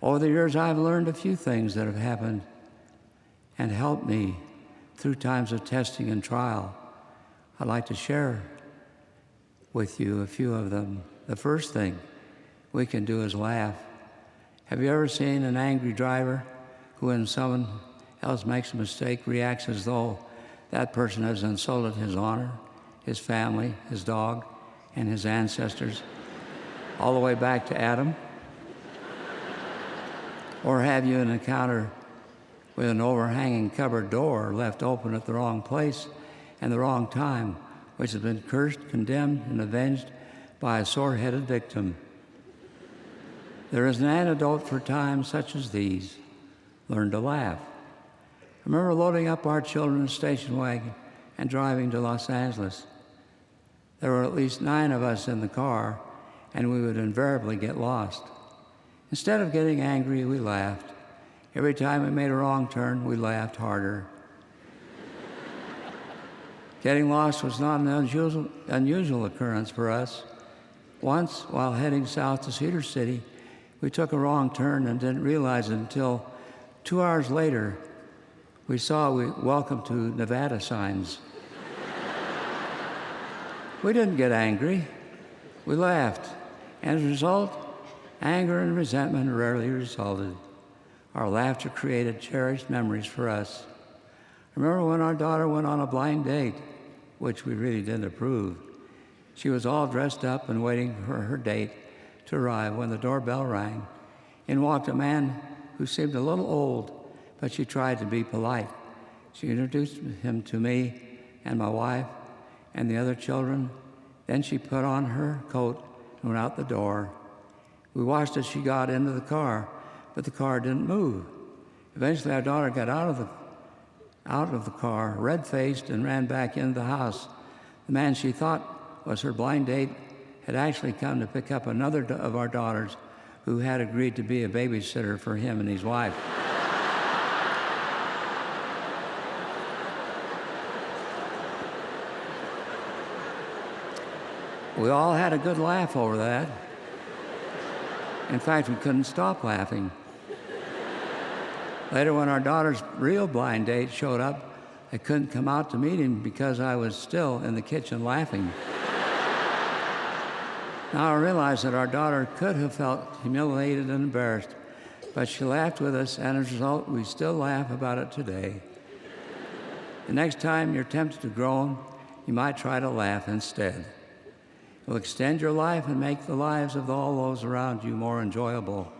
Over the years, I've learned a few things that have happened and helped me through times of testing and trial. I'd like to share with you a few of them. The first thing we can do is laugh. Have you ever seen an angry driver who, when someone else makes a mistake, reacts as though that person has insulted his honor, his family, his dog, and his ancestors, all the way back to Adam? Or have you an encounter with an overhanging cupboard door left open at the wrong place and the wrong time, which has been cursed, condemned, and avenged by a sore-headed victim? There is an antidote for times such as these. Learn to laugh. I remember loading up our children's station wagon and driving to Los Angeles. There were at least 9 of us in the car, and we would invariably get lost. Instead of getting angry, we laughed. Every time we made a wrong turn, we laughed harder. Getting lost was not an unusual occurrence for us. Once, while heading south to Cedar City, we took a wrong turn and didn't realize it until 2 hours later we saw welcome to Nevada signs. We didn't get angry. We laughed. And as a result, anger and resentment rarely resulted. Our laughter created cherished memories for us. I remember when our daughter went on a blind date, which we really didn't approve. She was all dressed up and waiting for her date to arrive when the doorbell rang. In walked a man who seemed a little old, but she tried to be polite. She introduced him to me and my wife and the other children. Then she put on her coat and went out the door. We watched as she got into the car, but the car didn't move. Eventually, our daughter got out of the car, red-faced, and ran back into the house. The man she thought was her blind date had actually come to pick up another of our daughters who had agreed to be a babysitter for him and his wife. We all had a good laugh over that. In fact, we couldn't stop laughing. Later, when our daughter's real blind date showed up, I couldn't come out to meet him because I was still in the kitchen laughing. Now I realize that our daughter could have felt humiliated and embarrassed, but she laughed with us, and as a result, we still laugh about it today. The next time you're tempted to groan, you might try to laugh instead. It will extend your life and make the lives of all those around you more enjoyable.